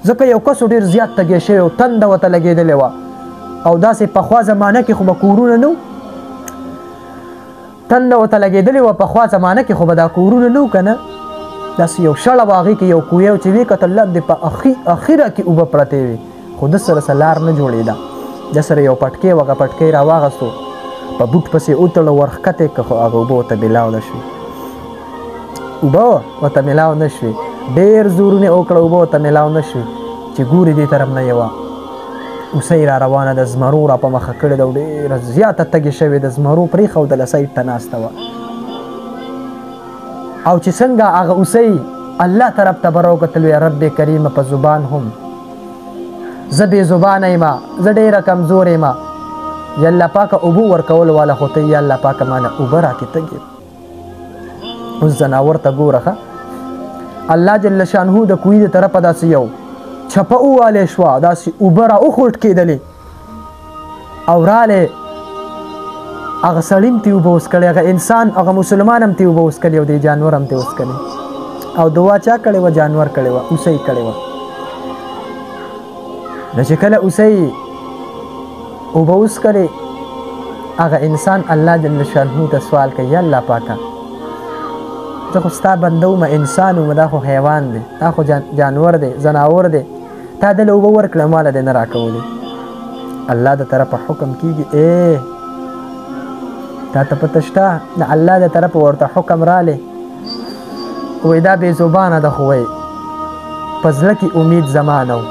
ځکه یو کس ډېر زیات تږی شوی او تنده ورته لګېدلې وه او داسې پخوا زمانه کې خو به کورونه نه تنده ورته لګېدلې وه پخوا زمانه کې خو به دا کورونه نه که نه داسې یو شړه وه هغې کې یو کوی و چې ویې کتل لاندې په اخره کې اوبه پرتې وې خو ده سره څه لار نه جوړېده ده سره یو پټکی و هغه پټکی راواغستو په بوټ پسې وتړه ورښکته یې که خو هغه اوبه ورته میلاو نه شوې اوبه ورته میلاو نه شوې ډېر زورونه یې وکړه اوبه ورته میلاو نه شوې چې ګوري دې طرف نه یوه اوسۍ را روانه د زمرو را په مخه کړې ده او ډېره زیاته تږې شوې د زمرو پرېښودله سایډ ته ناسته وه او چې څنګه هغه اوسۍ الله طرف ته به راوکتل وی رب کریم په زبان هم زه بې زبانه یم زه ډېره کمزور یم یا الله پاکه اوبه ورکولو والا خو ته یا الله پاکه مانه اوبه راکې تږې اوس ځناور ته ګوره ښه الله جل شانهو د کوی د طرفه داسې یو چپه ووالی شوه داسې اوبه را وخوټ کېدلې او رالی هغه سړي هم ترې اوبه وڅکلې هغه انسان هغه مسلمان هم ترې اوبه وڅکلې او د جانور هم ترې وڅکلې او دعا چا کړې وه جانور کړې وه اوسۍ کړې وه نو چې کله اوسۍ اوبه وڅکلې هغه انسان الله جل شانهو ته سوال کوي یا الله پاکه زه خو ستا بنده ومه انسان ومه دا خو حیوان دی دا خو جانور دی زناور دی تا دله اوبه ورکړه ماله دی نه راکولې الله د طرفه حکم کېږي تا ته پته شته د الله د طرفه ورته حکم رالی وایي دا بې زبانه ده خو وایي په زړه کې امید زما نه و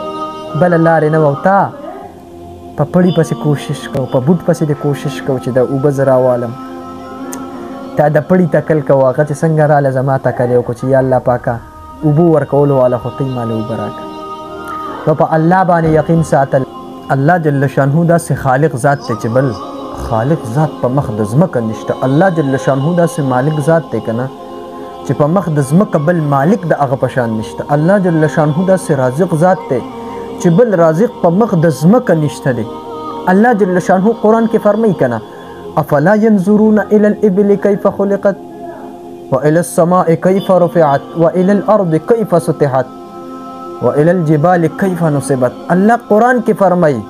بله لارې نه و تا په پړي پسې کوشش کو په بوټ پسې دې کوشش کو چې د اوبه زه راوالم تا د پړي تکل کوه هغه چې څنګه راله زما تکل یې وکړو چې یا الله پاکه اوبه ورکولو والا خو تی ماله اوبه راکړه نو په الله باندې یقین ساتل الله جل شانهو داسې خالق ذات دی چې بل خالق ذات په مخ د ځمکه نشته الله جل شانهو داسې مالک ذات دی که نه چې په مخ د ځمکه بل مالک د هغه په شان نشته الله جل شانهو داسې رازق ذات دی چې بل رازق په مخ د ځمکه نشته دی الله جل شانهو قرآن کې فرمایي که نه افلا ينظرون الى الابل كيف خلقت والى السماء كيف رفعت والى الارض كيف سطحت والى الجبال كيف نصبت الله قرآن کې فرمایي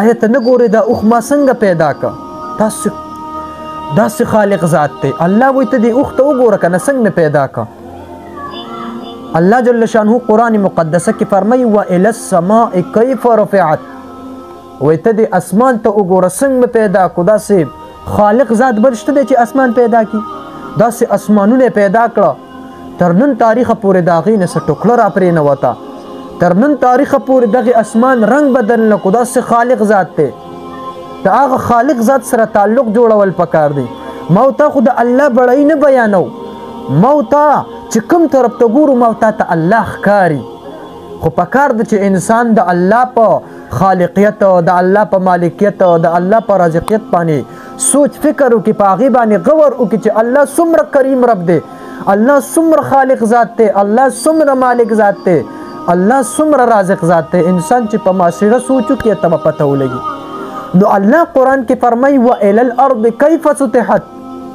آیا ته نه ګورې دا اوښ ما څنګه پیدا که داسې خالق ذات دی الله وایي ته دې اوښ ته وګوره که نه څنګه مې پیدا که الله جل شانهو قرآن مقدسه کې فرمایي والى السماء كيف رفعت وایي ته دې اسمان ته وګوره څنګه مې پیدا کړو داسې خالق ذات بل شته دی چې اسمان پیدا کړي داسې اسمانونه پیدا کړه تر نن تاریخه پورې د هغې نه څه ټوکړه را پرې نه وته تر نن تاریخه پورې دغې اسمان رنګ بدل نه کړو داسې خالق ذات دی د هغه خالق ذات سره تعلق جوړول پکار دی ما ته خو د الله بړۍ نه بیانو ما ته چې کوم طرف ته ګورو ما ته الله ښکاري خو پکار دی چې انسان د الله په خالقیت د الله په مالکیت د الله په رازقیت باندې سوچ فکر وکړي په هغې باندې غور وکړي چې الله څومره کریم رب دی الله څومره خالق ذات دی الله څومره مالک ذات دی الله څومره رازق ذات دی انسان چې په معاشره سوچ وکړي ته به پته ولګي نو الله قرآن کې فرمایي والى الارض کیف سطحت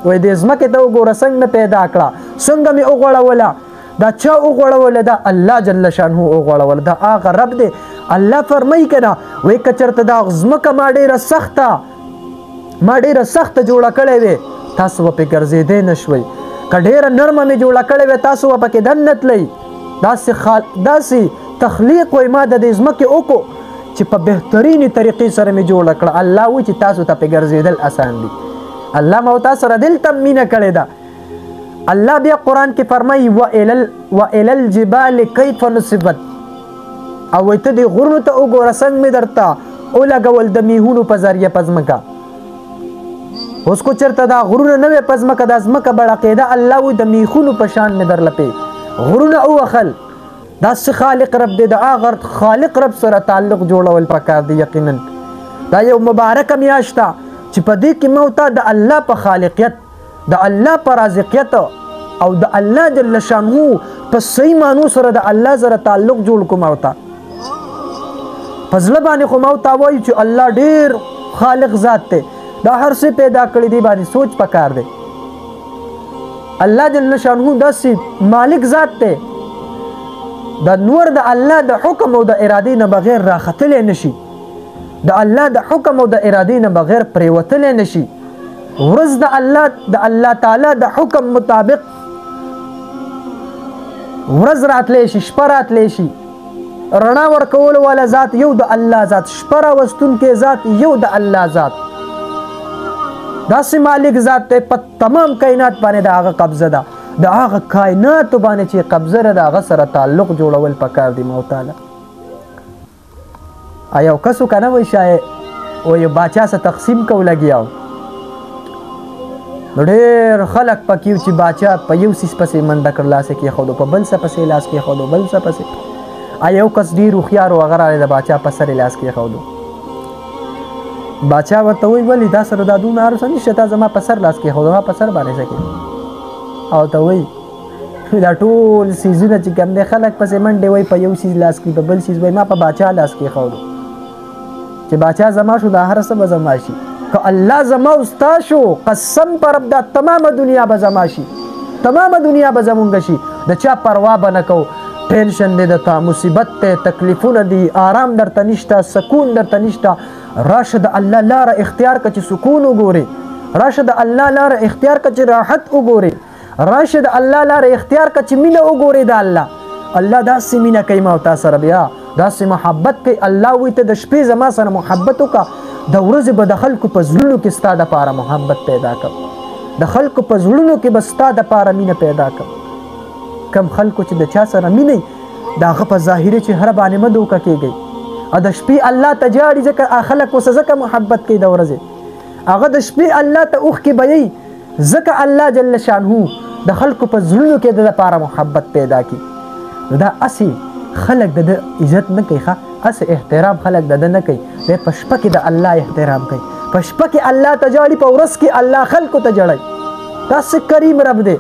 وایي دې ځمکې ته وګوره څنګه مې پیدا کړه څنګه مې وغوړوله دا چا وغوړوله دا الله جل شانهو وغوړوله دا هغه رب دی الله فرمایي که نه وایي که چېرته دا ځمکه ما ډېره سخته جوړه کړې وې تاسو به پرې ګرځېدی نه شوئ که ډېره نرمه مې جوړه کړې وې تاسو به پکې دننه تلئ داسې تخلیق وایي ما د دې ځمکې وکړو چې په بهترینې طریقې سره مې جوړه کړه الله وایي چې تاسو ته پرې ګرځېدل اسان دي الله ما تاسو سره دلته مینه کړې ده الله بیا قرآن کې فرمایي والى الجبال کیف نصبت او وایي ته دې غرونو ته وګوره څنګه مې درته ولګول د میهونو په ذریعه په ځمکه اوس کو چېرته دا غرونه نه وې په ځمکه دا ځمکه بړقېده الله وایي د میخونو په شان مې درلپې غرونه ووخل داسې خالق رب دی د هغه خالق رب سره تعلق جوړول پکار دی یقینا دا یو مبارکه میاشت ده چې په دې کې موته د الله په خالقیت د الله په رازقیت او د الله جل شانهو په صحیح معنو سره د الله سره تعلق جوړ کو موته په زړه باندې خو موته وایي چې الله ډېر خالق ذات دی دا هر څه پیدا کړی دی باندې سوچ پکار دی الله جل شانهو داسې مالک ذات دی د نور د الله د حکم او د ارادې نه بغیر راختلی نشي د الله د حکم او د ارادې نه بغیر پریوتلی نشي ورځ د الله تعالی د حکم مطابق ورځ راتلی شي شپه راتلی شي رڼا ورکولو والا ذات یو د الله ذات شپه راوستونکی ذات یو د الله ذات داسې مالک ذات دی په تمام کائنات باندې د هغه قبضه ده د هغه کائناتو باندې چې قبضه ده د هغه سره تعلق جوړول پکار دي مو تعالی یو کسو کنه وای شای او یو باچا سره تقسیم کو لګیاو نو ډېر خلک پکې چې باچا په یو سیس پسې منډه کړ لاس کې خودو په بل څه پسې لاس کې خودو بل څه پسې یو کس ډېر هوښیار و هغه راغلی د باچا په سر لاس کې خودو باچا ورته وایي ولې دا سره دا دونه هر څه نشته تا زما په سر لاس کې خودو ما په سر باندې څه کې او ته وایي دا ټول سیزونه چې کوم دی خلک پسې منډې وایي په یو سیز لاس کې په بل سیز وایي ما په باچا لاس کې خودو چې باچا زما شو دا هر څه به زما شي که الله زما استا شو قسم پر رب دا تمامه دنیا به زما شي تمامه دنیا به زمونږ شي د چا پروا به نه کوو ټینشن دی درته مصیبت دی تکلیفونه دي آرام درته نشته سکون درته نشته راشه د الله لاره اختیار که چې سکون وګورې راشه د الله لاره اختیار که چې راحت وګورې راشه د الله لاره اختیار که چې مینه وګورې د الله داسې مینه کوي ما او تا سره بیا داسې محبت کوي الله وایي ته د شپې زما سره محبت وکړه د ورځې به د خلکو په زړونو کې ستا دپاره محبت پیدا کړم د خلکو په زړونو کې به ستا دپاره مینه پیدا کړم کم خلکو چې د چا سره مینه د هغه په ظاهري چهره باندې مه دوکه کېږئ او د شپې الله ته جاړي ځکه خلک ورسه ځکه محبت کوي د ورځې هغه د شپې الله ته اوښکې بهیي ځکه الله جل شانهو د خلکو په زړونو کې د دپاره محبت پیدا کړي نو دا هسې خلک د عزت نه کوي هسې احترام خلک د نه کوي دی په شپه کې د الله احترام کوي په شپه کې الله ته جاړي په ورځ کې الله خلکو ته جړی داسې کریم رب دی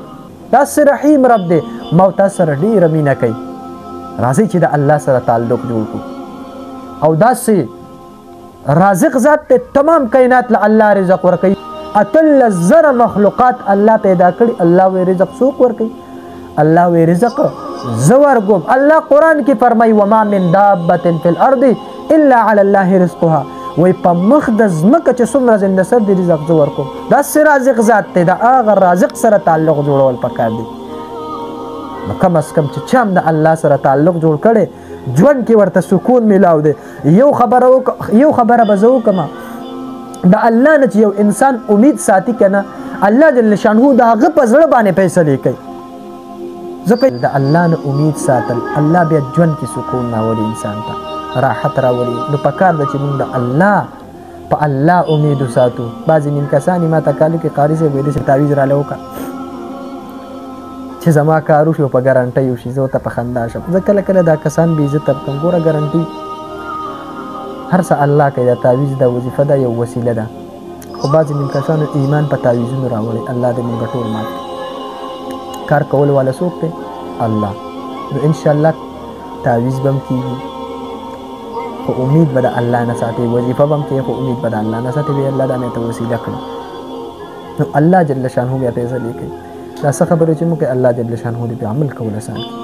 داسې رحیم رب دی ما او تا سره ډېره مینه کوي راځئ چې د الله سره تعلق جوړ کړو او داسې رازق ذات دی تمام کائنات له الله رزق ورکوي 18,000 مخلوقات الله پیدا کړي الله وی رزق څوک ورکوي الله وی رزق زه ورکوم الله قرآن کې فرمایي وما من دابة فی الارض الا علی الله رزقها وی په مخ د ځمکه چې څومره زنده سر دی رزق زه ورکوم داسې رازق ذات دی د هغه رازق سره تعلق جوړول پکار دی نو کم از کم چې چا هم د الله سره تعلق جوړ کړی ژوند کې ورته سکون میلاو دی یو خبره به زه وکړم د الله نه چې یو انسان امید ساتي که نه الله جل شانهو د هغه په زړه باندې فیصلې کوي ځکه د الله نه امید ساتل الله بیا ژوند کې سکون راولي انسان ته راحت راولي نو پکار ده چې موږ د الله په الله امید وساتو بعضې نیم کسان ما ته کالو کې قاري صاحب ویلي چې تعویض راله وکړه چې زما کار وشي او په ګارنټۍ وشي زه ورته په خندا شم زه کله کله دا کسان بې عزته کړم ګوره ګارنټي هر څه الله کوي دا تعویض دا وظیفه ده یو وسیله ده خو بعضې نیم کسانو ایمان په تعویضونو راوړی الله دې موږ ټول مات کار کول والا څوک دی الله نو انشاءالله تعویض به هم کېږي خو امید به د الله نه ساتي وظیفه به هم کوي خو امید به د الله نه ساتي بیا الله دا مې ته وسیله کړه نو الله جل شانهو بیا فیصلې کوي دا څه خبرې چې موږ الله جل شانهو دې په عمل کول اسان کړي